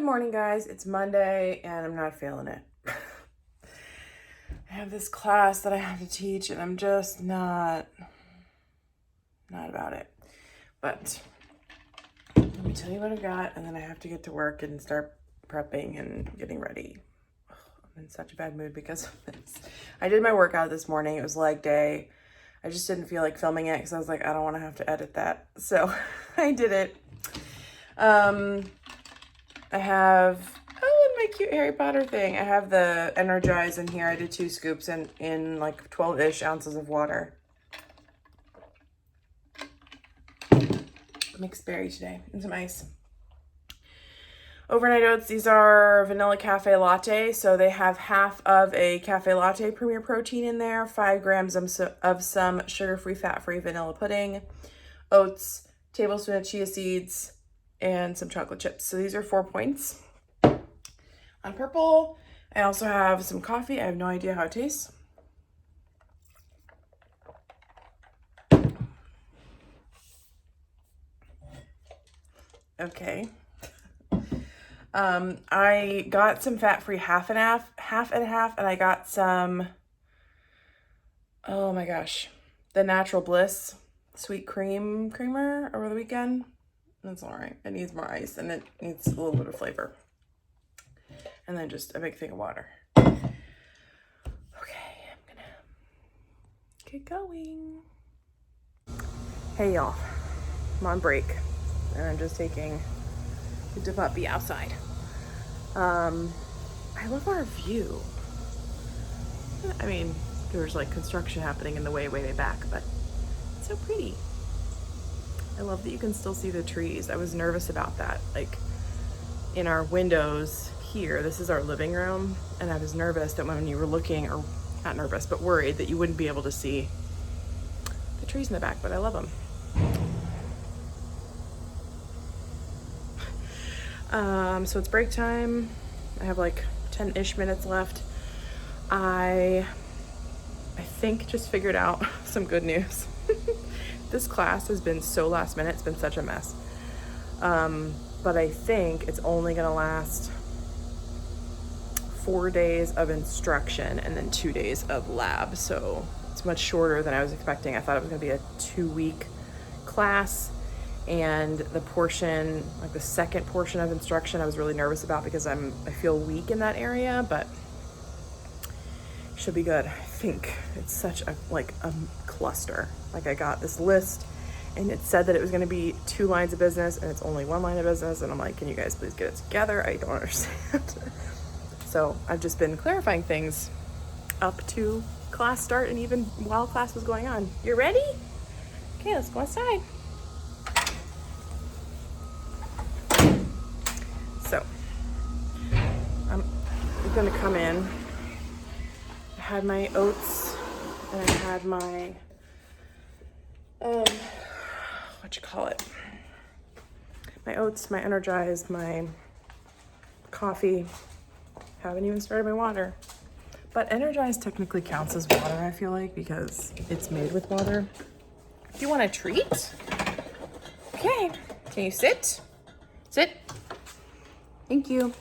morning, guys. It's Monday and I'm not feeling it. I have this class that I have to teach and I'm just not about it. But let me tell you what I've got, and then I have to get to work and start prepping and getting ready. I'm in such a bad mood because of this. I did my workout this morning. It was leg day. I just didn't feel like filming it because I was like, I don't want to have to edit that. So I did it. I have, my cute Harry Potter thing. I have the Energize in here. I did 2 scoops in like 12-ish ounces of water. Mixed berry today and some ice. Overnight oats, these are vanilla cafe latte. So they have half of a cafe latte premier protein in there, 5 grams of some sugar-free, fat-free vanilla pudding, oats, tablespoon of chia seeds, and some chocolate chips. So these are 4 points. On purple, I also have some coffee. I have no idea how it tastes. Okay. I got some fat-free half and half, and I got some, oh my gosh, the Natural Bliss sweet creamer over the weekend. That's all right. It needs more ice and it needs a little bit of flavor. And then just a big thing of water. Okay, I'm gonna get going. Hey y'all, I'm on break and I'm just taking the puppy outside. I love our view. I mean, there's like construction happening in the way back, but it's so pretty. I love that you can still see the trees. I was nervous about that. Like in our windows here, this is our living room, and I was nervous that when you were looking, or not nervous, but worried that you wouldn't be able to see the trees in the back, but I love them. So it's break time. I have like 10-ish minutes left. I think just figured out some good news. This class has been so last minute. It's been such a mess. But I think it's only gonna last 4 days of instruction and then 2 days of lab. So it's much shorter than I was expecting. I thought it was gonna be a 2-week class. And the portion, like the second portion of instruction, I was really nervous about because I feel weak in that area, but it should be good. I think it's such a cluster. Like I got this list and it said that it was gonna be 2 lines of business and it's only 1 line of business. And I'm like, can you guys please get it together? I don't understand. So I've just been clarifying things up to class start and even while class was going on. You ready? Okay, let's go outside. So I'm gonna come in. I had my oats and I had my, my oats, my Energize, my coffee. Haven't even started my water. But Energize technically counts as water, I feel like, because it's made with water. Do you want a treat? Okay, can you sit? Sit. Thank you.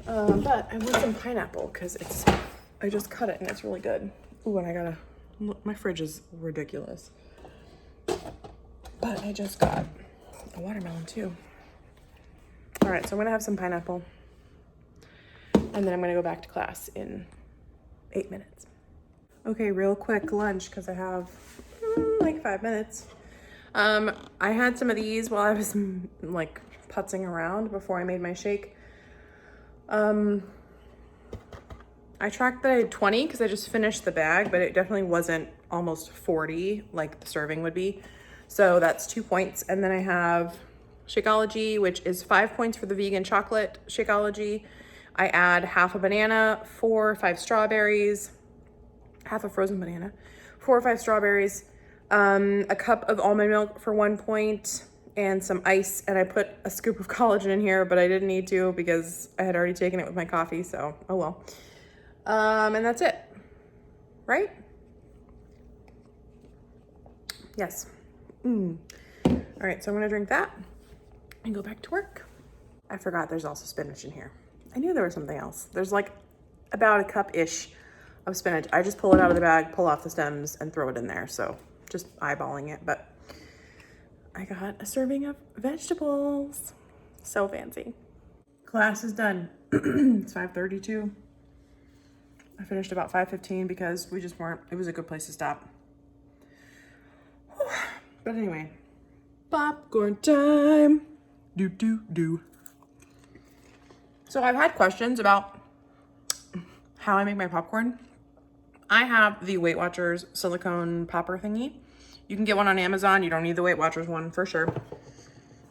But I want some pineapple because I just cut it and it's really good. Ooh, and my fridge is ridiculous. But I just got a watermelon too. All right, so I'm gonna have some pineapple and then I'm gonna go back to class in 8 minutes. Okay, real quick lunch because I have like 5 minutes. I had some of these while I was like putzing around before I made my shake. I tracked that I had 20 because I just finished the bag, but it definitely wasn't almost 40 like the serving would be. So that's 2 points. And then I have Shakeology, which is 5 points for the vegan chocolate Shakeology. I add half a banana, 4 or 5 strawberries, half a frozen banana, 4 or 5 strawberries, a cup of almond milk for 1 point, and some ice. And I put a scoop of collagen in here, but I didn't need to because I had already taken it with my coffee, so oh well. And that's it, right? Yes. All right, so I'm gonna drink that. and go back to work. I forgot there's also spinach in here. I knew there was something else. There's like about a cup-ish of spinach. I just pull it out of the bag, pull off the stems, and throw it in there. So just eyeballing it, but I got a serving of vegetables. So fancy. Class is done. It's 5:32. I finished about 5:15 because we just weren't, it was a good place to stop. Whew. But anyway, popcorn time. Do. So I've had questions about how I make my popcorn. I have the Weight Watchers silicone popper thingy. You can get one on Amazon. You don't need the Weight Watchers one for sure.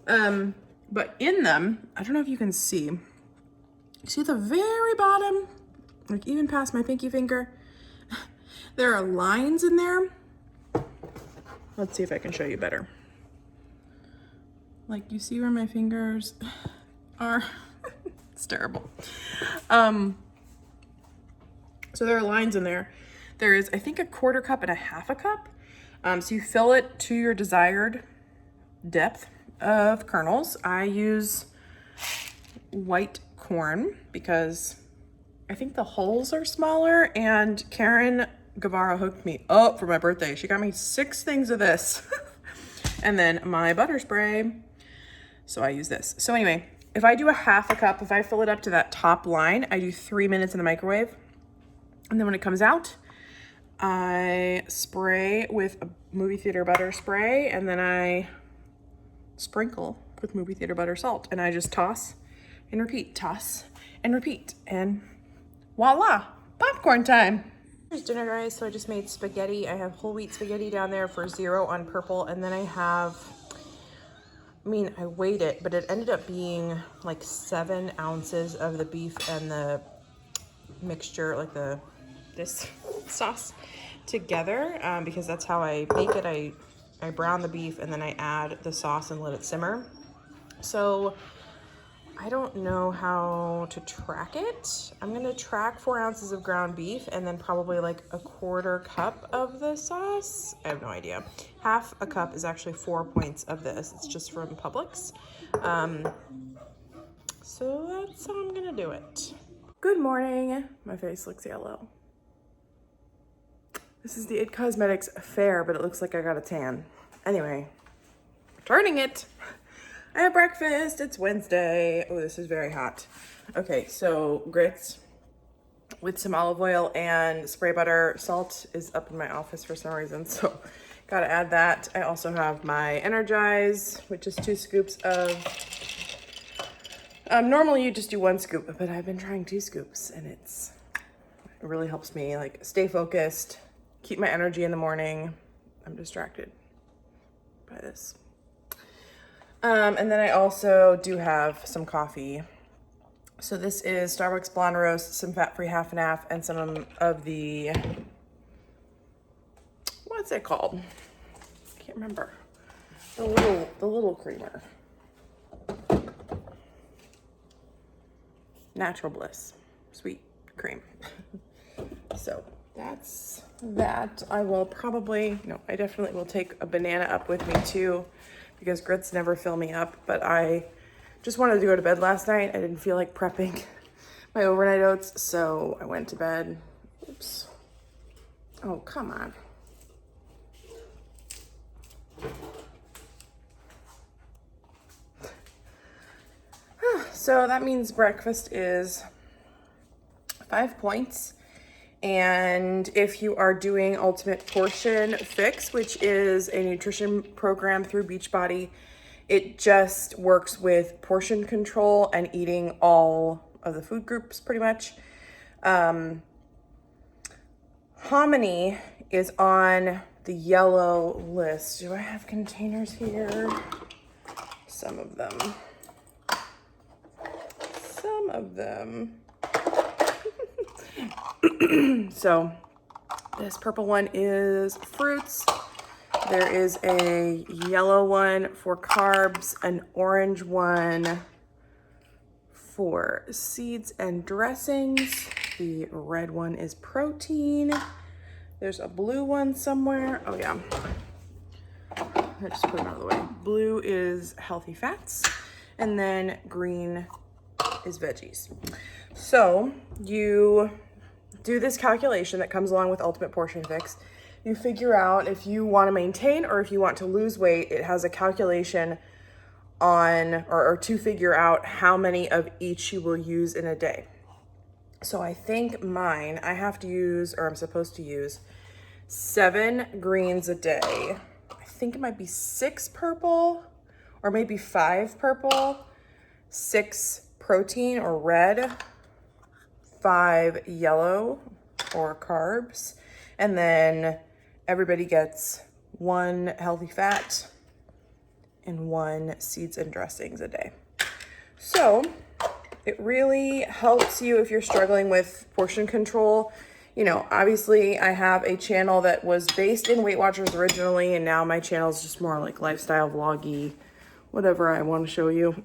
But in them, I don't know if you can see at the very bottom, like even past my pinky finger, there are lines in there. Let's see if I can show you better. Like you see where my fingers are. It's terrible. So there are lines in there. There is, I think, a 1/4 cup and a 1/2 cup. So you fill it to your desired depth of kernels. I use white corn because I think the holes are smaller, and Karen Guevara hooked me up for my birthday. She got me 6 things of this and then my butter spray. So I use this. So anyway, if I do a 1/2 cup, if I fill it up to that top line, I do 3 minutes in the microwave. And then when it comes out, I spray with a movie theater butter spray, and then I sprinkle with movie theater butter salt, and I just toss and repeat, and voila, popcorn time. Here's dinner, guys. So I just made spaghetti. I have whole wheat spaghetti down there for 0 on purple, and then I have, I weighed it, but it ended up being like 7 ounces of the beef and the mixture, like this sauce together, because that's how I bake it. I brown the beef and then I add the sauce and let it simmer. So I don't know how to track it. I'm gonna track 4 ounces of ground beef and then probably like a 1/4 cup of the sauce. I have no idea. 1/2 cup is actually 4 points of this. It's just from Publix. So that's how I'm gonna do it. Good morning. My face looks yellow. This is the It Cosmetics Fair, but it looks like I got a tan. Anyway, returning it. I have breakfast. It's Wednesday. Oh, this is very hot. Okay, so grits with some olive oil and spray butter. Salt is up in my office for some reason, so gotta add that. I also have my Energize, which is 2 scoops of, normally you just do 1 scoop, but I've been trying 2 scoops, and it really helps me like stay focused, keep my energy in the morning. I'm distracted by this. And then I also do have some coffee. So this is Starbucks Blonde Roast, some fat-free 1/2 and 1/2, and some of the, what's it called? I can't remember. The little creamer. Natural Bliss, sweet cream. So that's that. I will probably, no, I definitely will take a banana up with me too, because grits never fill me up, but I just wanted to go to bed last night. I didn't feel like prepping my overnight oats, so I went to bed. Oops. Oh, come on. So that means breakfast is 5 points. And if you are doing Ultimate Portion Fix, which is a nutrition program through Beachbody, it just works with portion control and eating all of the food groups pretty much. Hominy is on the yellow list. Do I have containers here? Some of them. So this purple one is fruits. There is a yellow one for carbs, an orange one for seeds and dressings. The red one is protein. There's a blue one somewhere. Oh yeah. I just put it out of the way. Blue is healthy fats. and then green is veggies. So you do this calculation that comes along with Ultimate Portion Fix. You figure out if you want to maintain or if you want to lose weight. It has a calculation on, or to figure out how many of each you will use in a day. So I think mine, I have to use, or I'm supposed to use 7 greens a day. I think it might be 6 purple or maybe 5 purple, 6 protein or red, 5 yellow or carbs, and then everybody gets 1 healthy fat and 1 seeds and dressings a day. So it really helps you if you're struggling with portion control. You know, obviously I have a channel that was based in Weight Watchers originally, and now my channel is just more like lifestyle vloggy, whatever I want to show you.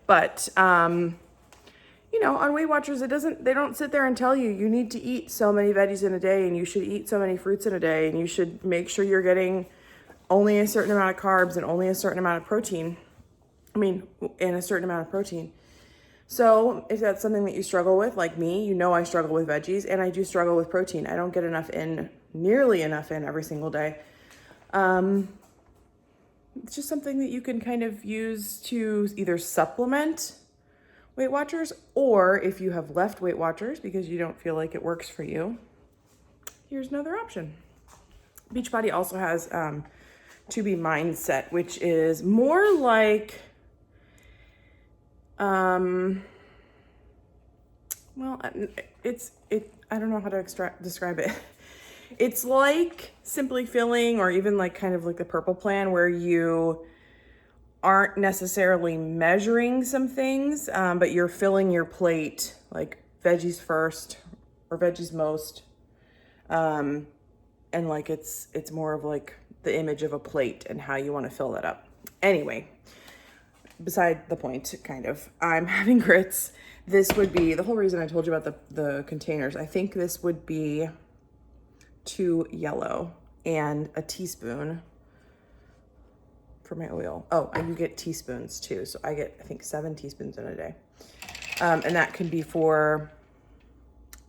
But, you know, on Weight Watchers, they don't sit there and tell you, you need to eat so many veggies in a day, and you should eat so many fruits in a day, and you should make sure you're getting only a certain amount of carbs and only a certain amount of protein. And a certain amount of protein. So if that's something that you struggle with, like me, you know I struggle with veggies, and I do struggle with protein. I don't get nearly enough in every single day. It's just something that you can kind of use to either supplement Weight Watchers, or if you have left Weight Watchers because you don't feel like it works for you, here's another option. Beachbody also has To Be Mindset, which is more like, well, I don't know how to describe it. It's like Simply Feeling, or even like kind of like the Purple Plan, where you aren't necessarily measuring some things, but you're filling your plate, like veggies first or veggies most. And like it's more of like the image of a plate and how you want to fill that up. Anyway, beside the point, kind of, I'm having grits. This would be the whole reason I told you about the containers. I think this would be 2 yellow and a teaspoon for my oil. Oh, and you get teaspoons too. So I get, I think, 7 teaspoons in a day. And that can be for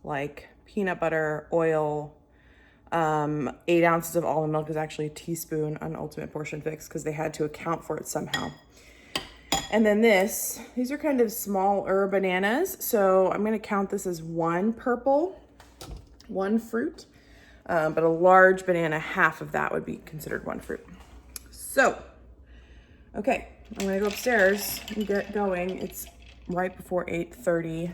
like peanut butter, oil. 8 ounces of almond milk is actually a teaspoon on Ultimate Portion Fix because they had to account for it somehow. And then these are kind of smaller bananas. So I'm going to count this as 1 purple, 1 fruit, but a large banana, half of that would be considered 1 fruit. So, okay, I'm going to go upstairs and get going. It's right before 8:30.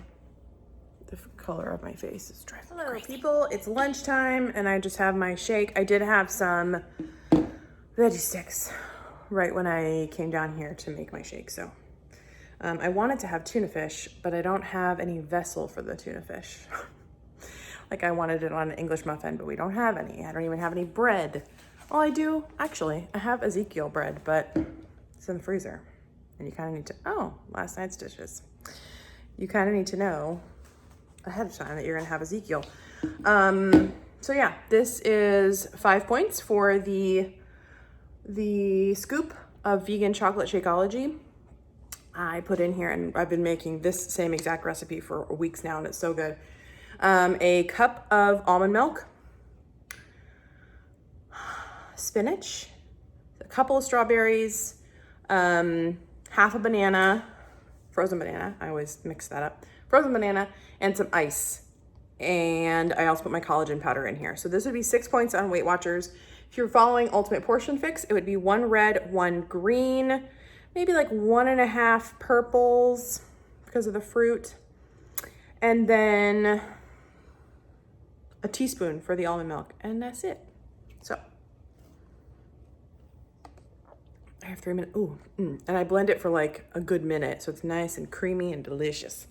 The color of my face is driving me crazy. People, it's lunchtime and I just have my shake. I did have some veggie sticks right when I came down here to make my shake. So I wanted to have tuna fish, but I don't have any vessel for the tuna fish. Like I wanted it on an English muffin, but we don't have any. I don't even have any bread. Well, I do, actually. I have Ezekiel bread, but it's in the freezer. And you kind of need to, oh, last night's dishes. You kind of need to know ahead of time that you're gonna have Ezekiel. So yeah, this is 5 points for the scoop of vegan chocolate Shakeology. I put in here, and I've been making this same exact recipe for weeks now, and it's so good. A cup of almond milk, spinach, a couple of strawberries, half a banana, frozen banana, I always mix that up, frozen banana, and some ice. And I also put my collagen powder in here. So this would be 6 points on Weight Watchers. If you're following Ultimate Portion Fix, it would be 1 red, 1 green, maybe like 1.5 purples because of the fruit. And then a teaspoon for the almond milk, and that's it. So I have 3 minutes. Ooh, and I blend it for like a good minute, so it's nice and creamy and delicious.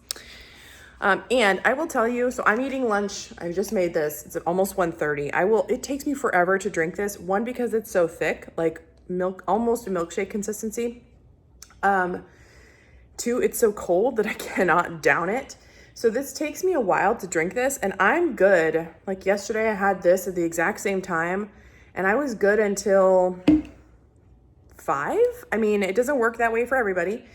And I will tell you, so I'm eating lunch. I just made this. It's at almost 1:30. It takes me forever to drink this. 1, because it's so thick, like milk, almost a milkshake consistency. 2, it's so cold that I cannot down it. So this takes me a while to drink this, and I'm good. Like yesterday I had this at the exact same time, and I was good until 5. I mean, it doesn't work that way for everybody.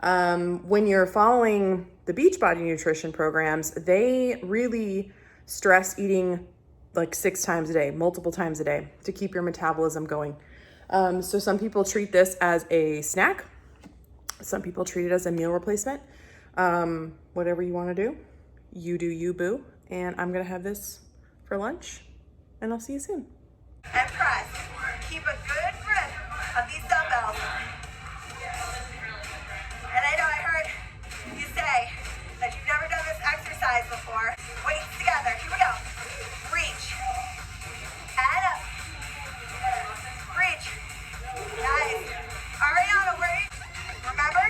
When you're following the Beachbody nutrition programs, they really stress eating like 6 times a day, multiple times a day to keep your metabolism going. So some people treat this as a snack. Some people treat it as a meal replacement. Whatever you want to do, you do you, boo. And I'm gonna have this for lunch, and I'll see you soon. And press. Keep a good grip of these dumbbells. And I know I heard you say that you've never done this exercise before. Weights together. Here we go. Reach. And up. Reach. Nice. Ariana, remember,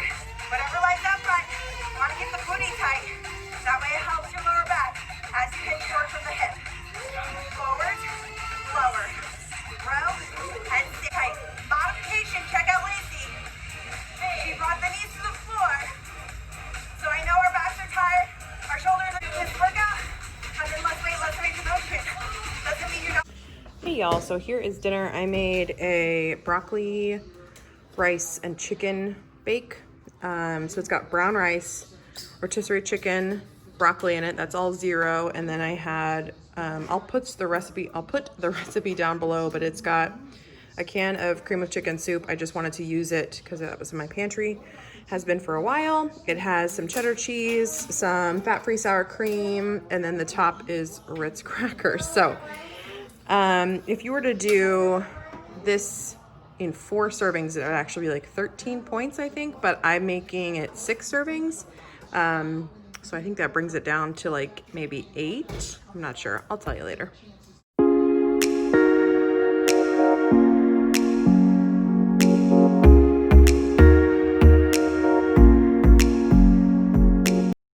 whatever lies up front, you want to keep the booty tight. That way it helps your lower back as you hit forward from the hip. Forward, lower, row, and stay tight. Modification, check out Lacey. She brought the knees to the floor. So I know our backs are tired, our shoulders are this workout, but then let's make the motion. Doesn't mean you're not. Hey y'all, so here is dinner. I made a broccoli, rice, and chicken bake. So it's got brown rice, rotisserie chicken, broccoli in it. That's all 0. And then I had, I'll put the recipe down below, but it's got a can of cream of chicken soup. I just wanted to use it because that was in my pantry. Has been for a while. It has some cheddar cheese, some fat-free sour cream, and then the top is Ritz crackers. So if you were to do this in 4 servings, it would actually be like 13 points, I think, but I'm making it 6 servings. So I think that brings it down to like maybe 8. I'm not sure. I'll tell you later.